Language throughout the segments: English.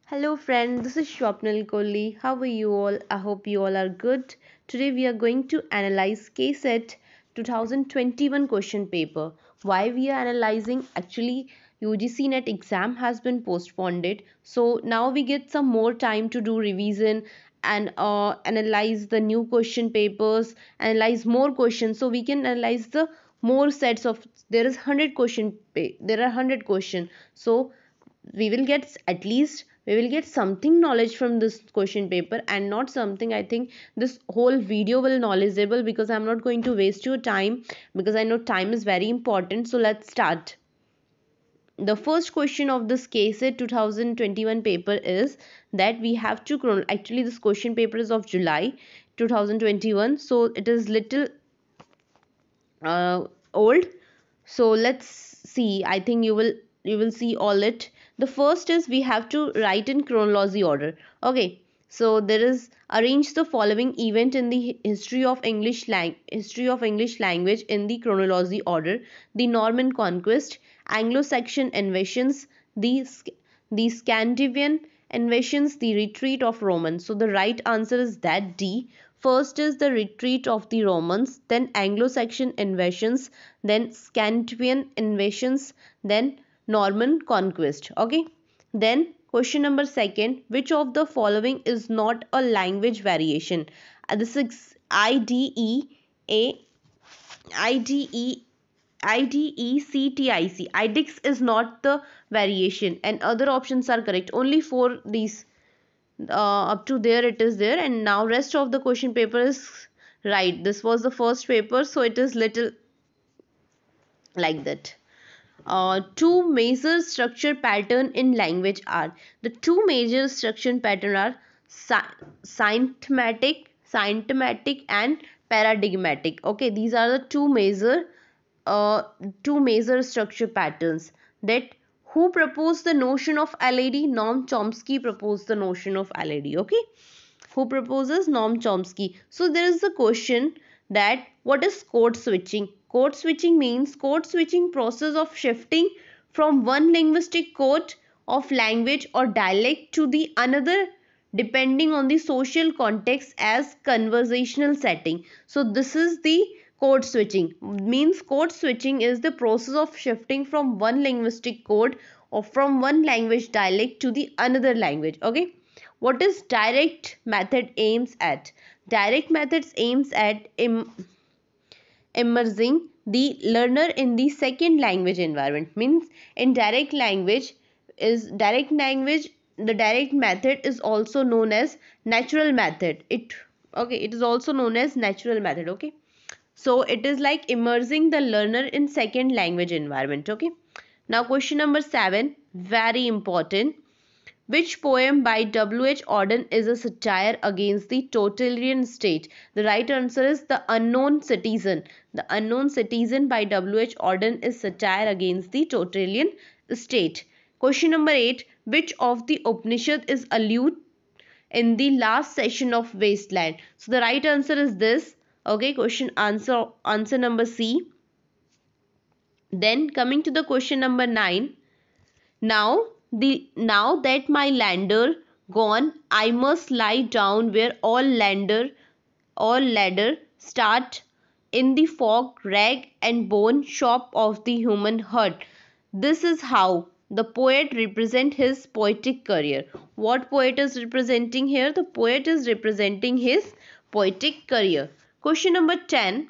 Hello friend, this is Shwapnil Kohli. How are you all? I hope you all are good. Today we are going to analyze KSET 2021 question paper. Why we are analyzing? Actually, UGC NET exam has been postponed. So now we get some more time to do revision and analyze the new question papers, analyze more questions so we can analyze the more sets of there is 100 there are 100 question. So we will get at least we will get something knowledge from this question paper and not something. I think this whole video will knowledgeable because I'm not going to waste your time because I know time is very important. So let's start. The first question of this case 2021 paper is that we have to actually this question paper is of July 2021, so it is little uh, old. So let's see. I think you will see all it. The first is we have to write in chronology order. Okay, so there is arrange the following event in the history of English language in the chronology order: the Norman conquest, Anglo-Saxon invasions, the Scandinavian invasions, the retreat of Romans. So the right answer is that D. First is the retreat of the Romans, then Anglo-Saxon invasions, then Scandinavian invasions, then Norman conquest. Okay. Then question number second, which of the following is not a language variation? This is IDE IDE IDECTIC. IDEX is not the variation and other options are correct. Only for these up to there it is there, and now rest of the question paper is right. This was the first paper, so it is little like that. Two major structure pattern in language are the two major structure pattern are syntematic and paradigmatic. Okay, these are the uh, two major structure patterns. That who proposed the notion of LAD? Noam Chomsky proposed the notion of LAD. Okay, who proposes? Noam Chomsky. So there is the question that what is code switching? Code switching means code switching process of shifting from one linguistic code of language or dialect to the another depending on the social context as conversational setting. So this is the code switching. Means code switching is the process of shifting from one linguistic code or from one language dialect to the another language. Okay, what is direct method aims at? Direct methods aims at immersing the learner in the second language environment. Means in direct language, the direct method is also known as natural method. It is also known as natural method. Okay, so it is like immersing the learner in second language environment. Okay, now question number 7, very important. Which poem by W.H. Auden is a satire against the totalitarian state? The right answer is The Unknown Citizen. The Unknown Citizen by W.H. Auden is satire against the totalitarian state. Question number 8. Which of the Upanishad is allude in the last session of Wasteland? So the right answer is this. Okay, answer number C. Then coming to the question number 9. Now that my lander gone, I must lie down where all ladder start in the fog, rag and bone shop of the human hut. This is how the poet represent his poetic career. What poet is representing here? The poet is representing his poetic career. Question number 10.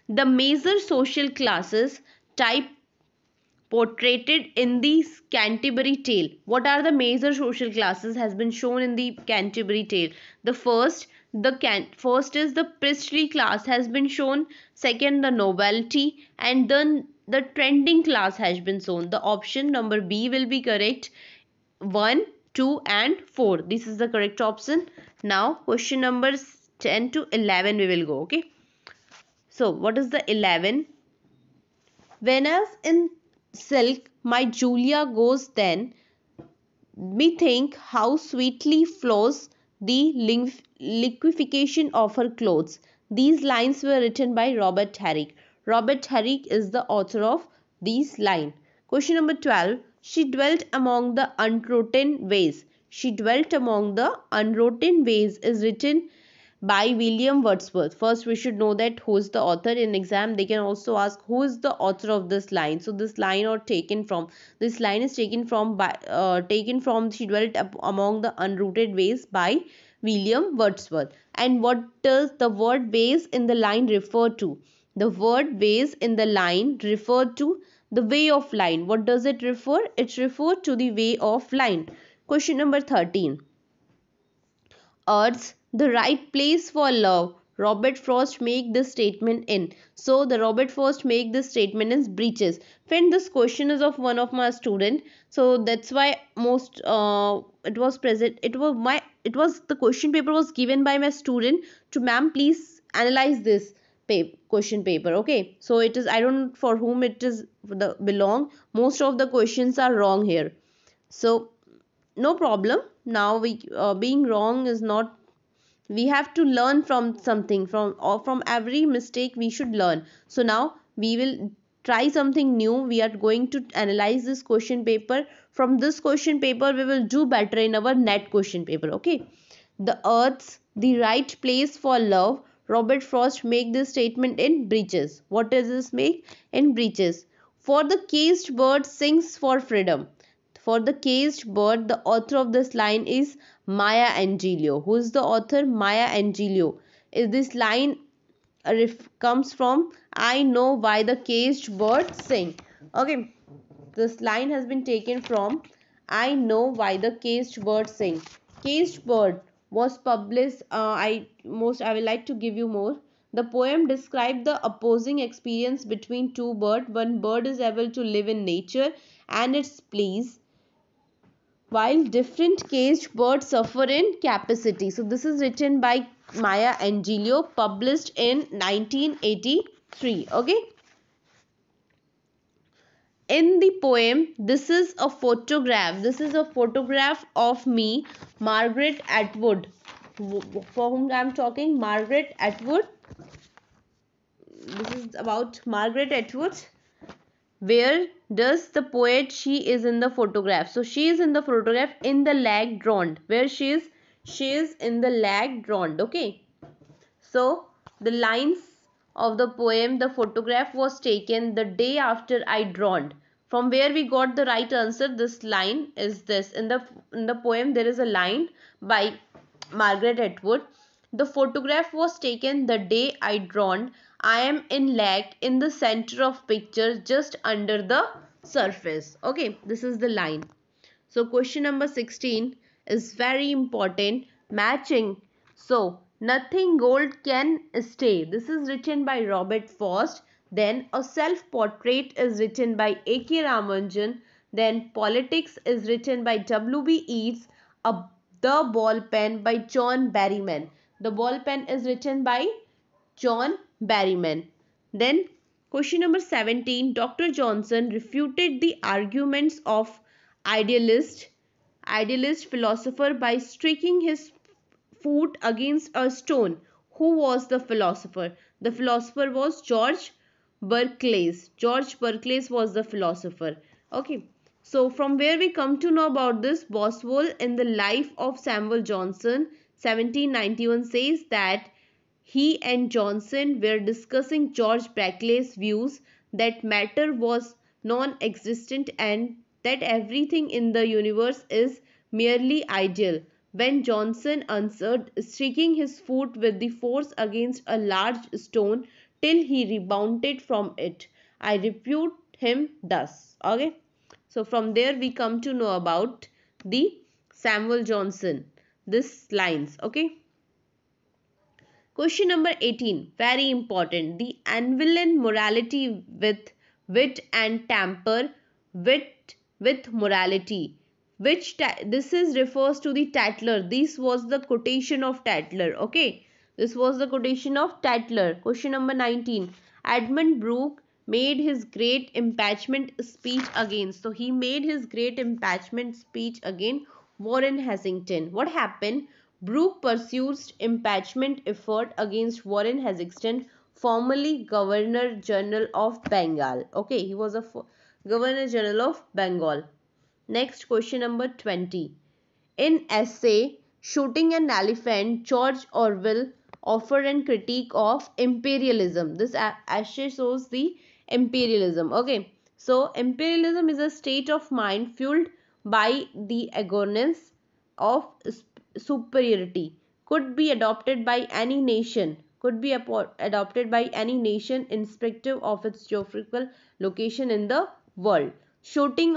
The major social classes type portrayed in the Canterbury Tale. What are the major social classes has been shown in the Canterbury Tale? The first is the priestly class has been shown. Second, the nobility, and then the trending class has been shown. The option number B will be correct. 1, 2 and 4. This is the correct option. Now question number 10 to 11 we will go. Okay. So what is the 11? Whenas in silk my Julia goes then, methink how sweetly flows the liquefaction of her clothes. These lines were written by Robert Herrick. Robert Herrick is the author of these lines. Question number 12. She dwelt among the untrodden ways. she dwelt among the unrotten ways is written by William Wordsworth. First, we should know that who is the author. In exam, they can also ask who is the author of this line. So this line or taken from this line is taken from she dwelt among the unrooted ways by William Wordsworth. And what does the word ways in the line refer to? The word ways in the line refer to the way of line. What does it refer? It refers to the way of line. Question number 13. Earth's the right place for love. Robert Frost make this statement in. So the Robert Frost make this statement in breeches. Friend, this question is of one of my student. So that's why most it was present. It was the question paper was given by my student to ma'am. Please analyze this question paper. Okay. So it is, I don't know for whom it is the belong. Most of the questions are wrong here. So no problem. Now we being wrong is not, we have to learn from something, from every mistake we should learn. So now we will try something new. We are going to analyze this question paper. From this question paper we will do better in our net question paper. Okay. The earth's the right place for love. Robert Frost make this statement in breeches. What does this make? In breeches. For the caged bird sings for freedom. For the caged bird, the author of this line is Maya Angelou. Who is the author? Maya Angelou. Is this line comes from I know why the caged bird sing. Okay, this line has been taken from I know why the caged bird sing. Caged bird was published. I will like to give you more. The poem described the opposing experience between two birds. One bird is able to live in nature and its please, while different caged birds suffer in capacity. So this is written by Maya Angelou, published in 1983. Okay. In the poem, this is a photograph. This is a photograph of me, Margaret Atwood. For whom I am talking? Margaret Atwood. This is about Margaret Atwood. Where does the poet, she is in the photograph. So she is in the photograph in the lag drawn. Where she is in the lag drawn. Okay. So the lines of the poem, the photograph was taken the day after I drawn. From where we got the right answer, this line is this. In the poem there is a line by Margaret Atwood. The photograph was taken the day I drawn. I am in lag in the center of picture just under the surface. Okay, this is the line. So question number 16 is very important. Matching. So nothing gold can stay. This is written by Robert Frost. Then a self-portrait is written by A.K. Ramanujan. Then politics is written by W.B. Yeats. The ball pen by John Berryman. The ball pen is written by John Berryman. Then question number 17. Dr. Johnson refuted the arguments of idealist philosopher by striking his foot against a stone. Who was the philosopher? The philosopher was George Berkeley. George Berkeley was the philosopher. Okay. So from where we come to know about this, Boswell in the life of Samuel Johnson 1791 says that he and Johnson were discussing George Berkeley's views that matter was non-existent and that everything in the universe is merely ideal. When Johnson answered, striking his foot with the force against a large stone till he rebounded from it, I repute him thus. Okay. So from there we come to know about the Samuel Johnson. This lines. Okay. Question number 18. Very important. The Anvillian morality with wit and tamper wit with morality. This is refers to the Tatler. This was the quotation of Tatler. Okay. This was the quotation of Tatler. Question number 19. Edmund Burke made his great impeachment speech against. So he made his great impeachment speech against Warren Hastings. What happened? Burke pursued impeachment effort against Warren Hastings, formerly Governor General of Bengal. Okay, he was a Governor General of Bengal. Next question number 20. In essay Shooting an Elephant, George Orwell offered a critique of imperialism. This essay shows the imperialism. Okay, so imperialism is a state of mind fueled by the agonies of superiority, could be adopted by any nation, adopted by any nation irrespective of its geographical location in the world. Shooting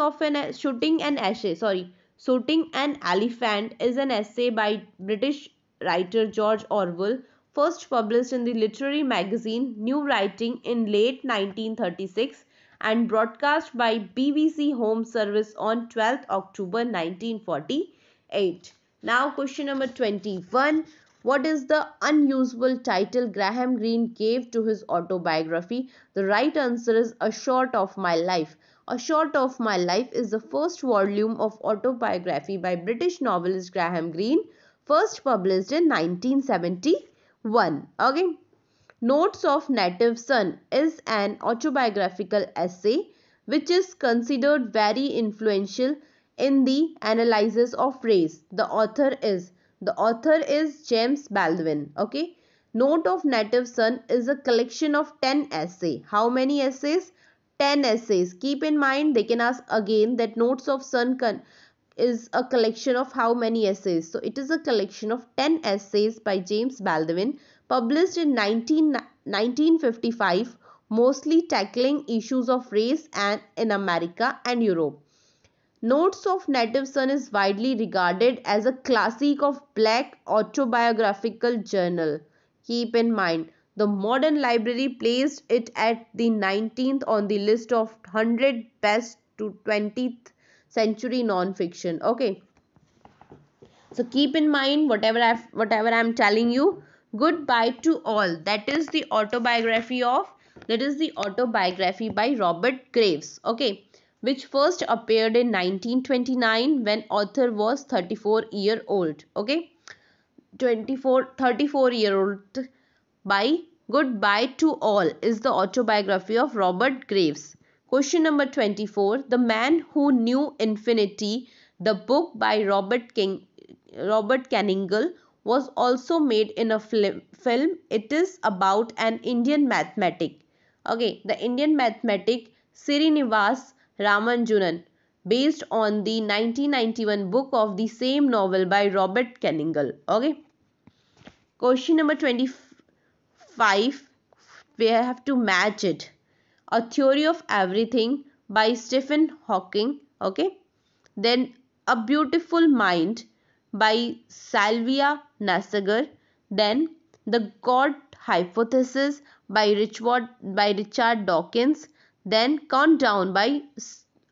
an Elephant is an essay by British writer George Orwell, first published in the literary magazine New Writing in late 1936 and broadcast by BBC Home Service on 12th October 1948. Now question number 21. What is the unusual title Graham Greene gave to his autobiography? The right answer is A Short of My Life. A Short of My Life is the first volume of autobiography by British novelist Graham Greene, first published in 1971. Okay. Notes of Native Son is an autobiographical essay which is considered very influential in the analysis of race. The author is James Baldwin. Okay. Note of Native Son is a collection of 10 essays. How many essays? 10 essays. Keep in mind, they can ask again that Notes of Son is a collection of how many essays. So it is a collection of 10 essays by James Baldwin, published in 1955, mostly tackling issues of race and in America and Europe. Notes of Native Son is widely regarded as a classic of black autobiographical journal. Keep in mind, the Modern Library placed it at the 19th on the list of 100 best to 20th century non-fiction. Okay. So keep in mind whatever I'm telling you. Goodbye to All. That is the autobiography by Robert Graves. Okay, which first appeared in 1929 when author was 34-year-old. Okay, 34-year-old by Goodbye to All is the autobiography of Robert Graves. Question number 24. The Man Who Knew Infinity, the book by Robert Kanigel, was also made in a film. It is about an Indian mathematic. Okay, the Indian mathematic Srinivas Ramanujan, based on the 1991 book of the same novel by Robert Kanigel. Okay. Question number 25. We have to match it. A Theory of Everything by Stephen Hawking. Okay. Then A Beautiful Mind by Sylvia Nassager. Then The God Hypothesis by Richard Dawkins. Then Countdown by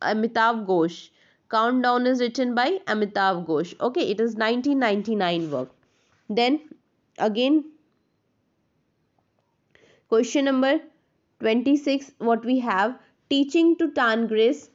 Amitav Ghosh. Countdown is written by Amitav Ghosh. Okay, it is 1999 work. Then again, question number 26, what we have, Teaching to Transgress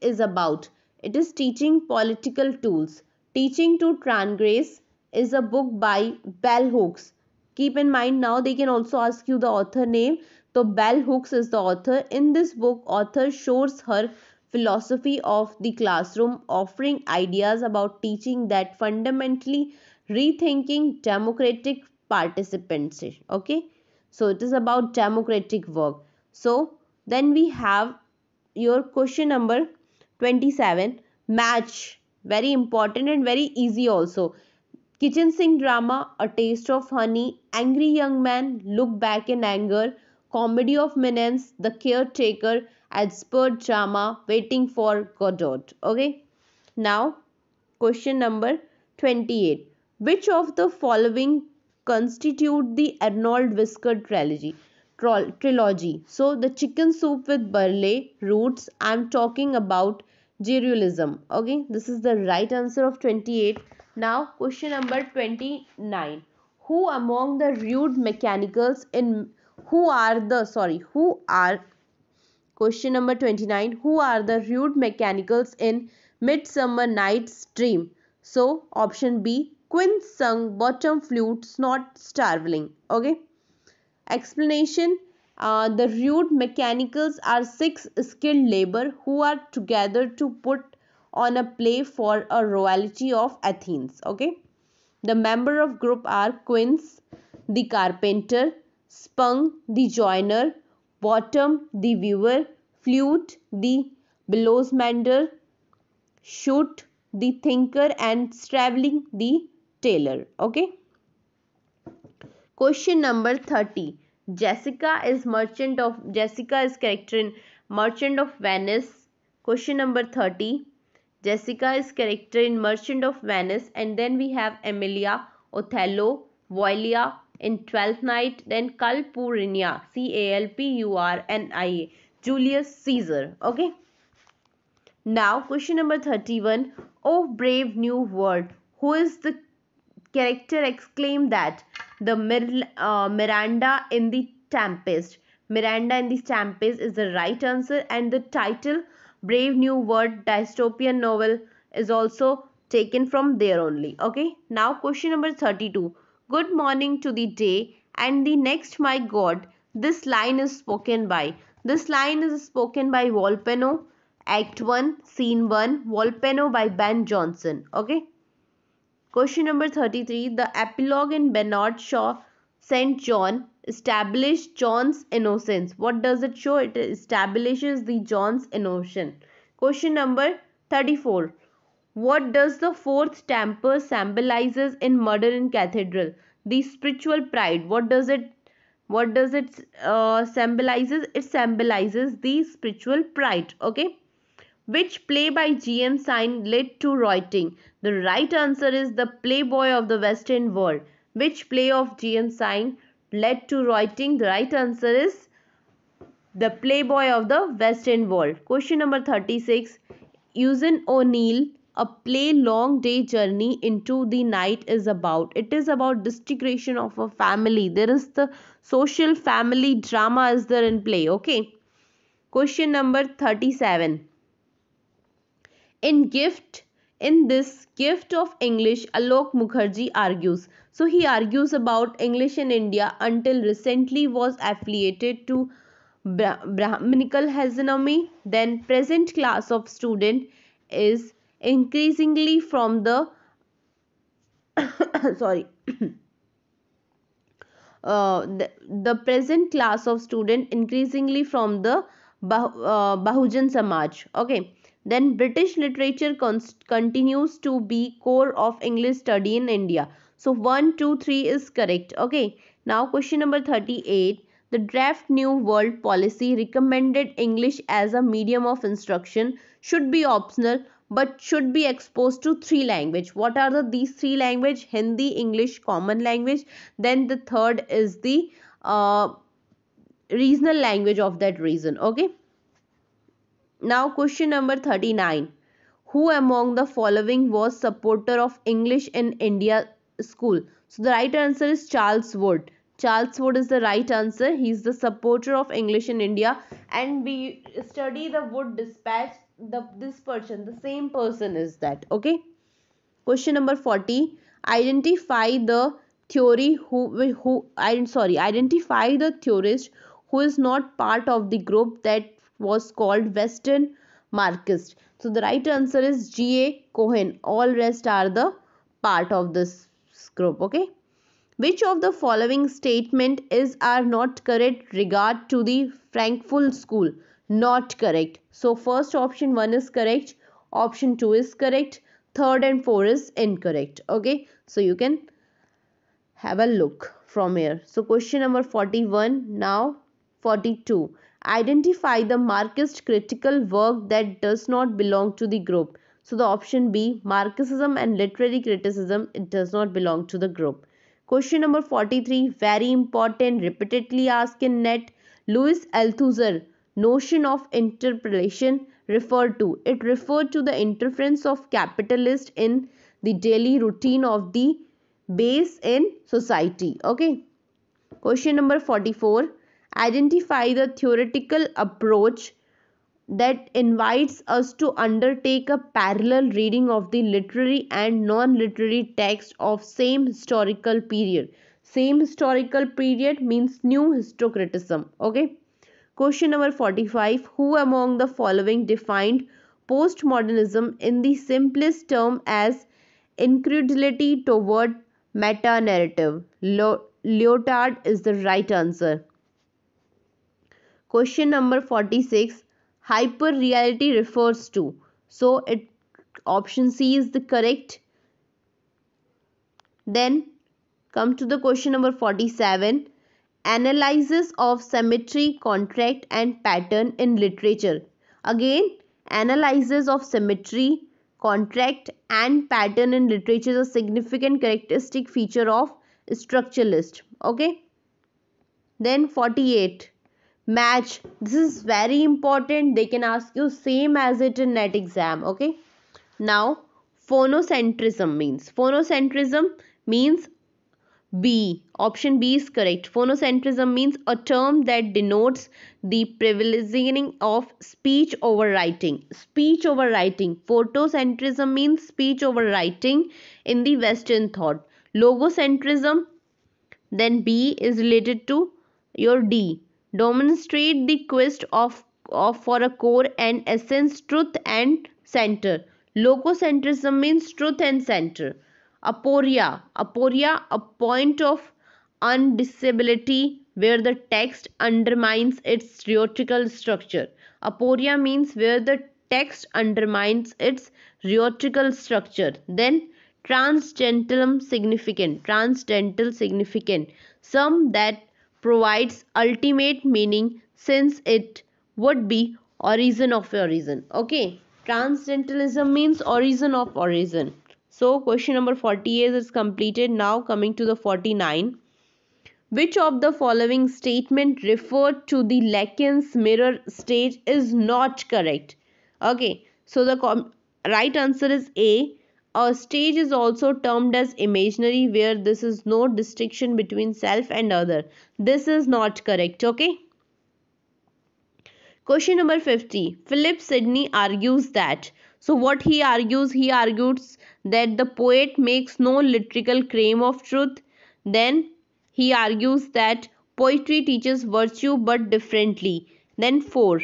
is about. It is teaching political tools. Teaching to Transgress is a book by Bell Hooks. Keep in mind, now they can also ask you the author name. So Bell Hooks is the author. In this book, author shows her philosophy of the classroom, offering ideas about teaching that fundamentally rethinking democratic participation. Okay, so it is about democratic work. So then we have your question number 27. Match, very important and very easy also. Kitchen Sink drama, A Taste of Honey, Angry Young Man, Look Back in Anger, Comedy of Minutes, The Caretaker, expert drama, Waiting for Godot. Okay. Now question number 28. Which of the following constitute the Arnold Whisker trilogy? So the Chicken Soup with Barley Roots, I'm talking about Jerusalem. Okay, this is the right answer of 28. Now question number 29. Who among the rude mechanicals in question number 29. Who are the rude mechanicals in Midsummer Night's Dream? So option B, Quinn sung bottom flute, not starveling. Okay. Explanation. The rude mechanicals are 6 skilled labor who are together to put on a play for a royalty of Athens. Okay. The member of group are Quince, the carpenter, Spung, the joiner, Bottom, the viewer, Flute, the bellowsmender, Shoot, the thinker, and Straveling, the tailor. Okay. Question number 30. Jessica is character in Merchant of Venice. Question number 30. Jessica is character in Merchant of Venice, and then we have Emilia, Othello, Viola in Twelfth Night, then Calpurnia, Calpurnia, Julius Caesar. Okay. Now question number 31. Oh brave new world, who is the character exclaimed that Miranda in the Tempest. Miranda in the Tempest is the right answer, and the title Brave New World dystopian novel is also taken from there only. Okay. Now question number 32. Good morning to the day and the next, my God. This line is spoken by. This line is spoken by Volpeno. Act 1, Scene 1. Volpeno by Ben Jonson. Okay. Question number 33. The epilogue in Bernard Shaw St. John established John's innocence. What does it show? It establishes the John's innocence. Question number 34. What does the fourth temper symbolizes in Murder in Cathedral? The spiritual pride. What does it symbolizes? It symbolizes the spiritual pride. Okay. Which play by G.M. Syme led to writing? The right answer is The Playboy of the Western World. Which play of G.M. Syme led to writing? The right answer is The Playboy of the Western World. Question number 36. Eugene O'Neill, A Play Long Day Journey into the Night is about. It is about disintegration of a family. There is the social family drama is there in play. Okay. Question number 37. In this gift of English, Alok Mukherjee argues. So he argues about English in India until recently was affiliated to Brahminical hegemony. Then present class of student is increasingly from the sorry the present class of student increasingly from the Bahujan Samaj. Okay. Then British literature continues to be core of English study in India. So 1, 2, 3 is correct. Okay. Now question number 38. The draft New World policy recommended English as a medium of instruction should be optional but should be exposed to three language. What are these three language? Hindi, English, common language. Then the third is the regional language of that region. Okay. Now question number 39. Who among the following was supporter of English in India school? So the right answer is Charles Wood. Charles Wood is the right answer. He is the supporter of English in India, and we study the Wood dispatch. The same person is that. Okay. Question number 40. Identify the identify the theorist who is not part of the group that was called Western Marxist. So the right answer is G.A. Cohen. All rest are the part of this group. Okay. Which of the following statement is are not correct regard to the Frankfurt School? Not correct. So first option 1 is correct. Option 2 is correct. Third and 4 is incorrect. Okay. So you can have a look from here. So question number 41. Now 42. Identify the Marxist critical work that does not belong to the group. So the option B, Marxism and literary criticism, it does not belong to the group. Question number 43, very important, repeatedly asked in net. Louis Althusser, notion of interpolation referred to. It referred to the interference of capitalists in the daily routine of the base in society. Okay. Question number 44, identify the theoretical approach that invites us to undertake a parallel reading of the literary and non-literary text of same historical period. Same historical period means new historicism. Okay. Question number 45. Who among the following defined postmodernism in the simplest term as incredulity toward meta narrative? Lyotard is the right answer. Question number 46. Hyper reality refers to. So it option C is the correct. Then come to the question number 47. Analysis of symmetry, contract and pattern in literature. Again, analysis of symmetry, contract and pattern in literature is a significant characteristic feature of structuralist. Okay. Then 48. Match. This is very important. They can ask you same as it in net exam. Okay. Now, phonocentrism means B. Option B is correct. Phonocentrism means a term that denotes the privileging of speech over writing. Speech over writing. Photocentrism means speech over writing in the Western thought. Logocentrism, then B is related to your D. Demonstrate the quest of for a core and essence, truth and center. Logocentrism means truth and center. Aporia, a point of undisability where the text undermines its rhetorical structure. Aporia means where the text undermines its rhetorical structure. Then transcendental significant, some that provides ultimate meaning since it would be origin of origin. Okay, transcendentalism means origin of origin. So question number 48 is completed. Now coming to the 49. Which of the following statement referred to the Lacan's mirror stage is not correct? Okay, so the right answer is A. A stage is also termed as imaginary where this is no distinction between self and other. This is not correct. Okay. Question number 50. Philip Sidney argues that. So what he argues? He argues that the poet makes no literal claim of truth. Then he argues that poetry teaches virtue but differently. Then 4.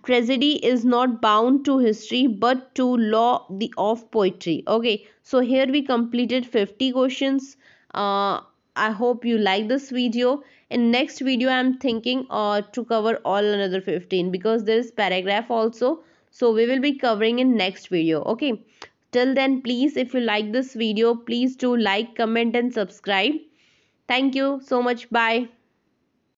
Tragedy is not bound to history but to law of poetry. Okay, so here we completed 50 questions. I hope you like this video. In next video I am thinking to cover all another 15 because there is paragraph also, so we will be covering in next video. Okay, till then please, if you like this video, please do like, comment and subscribe. Thank you so much. Bye.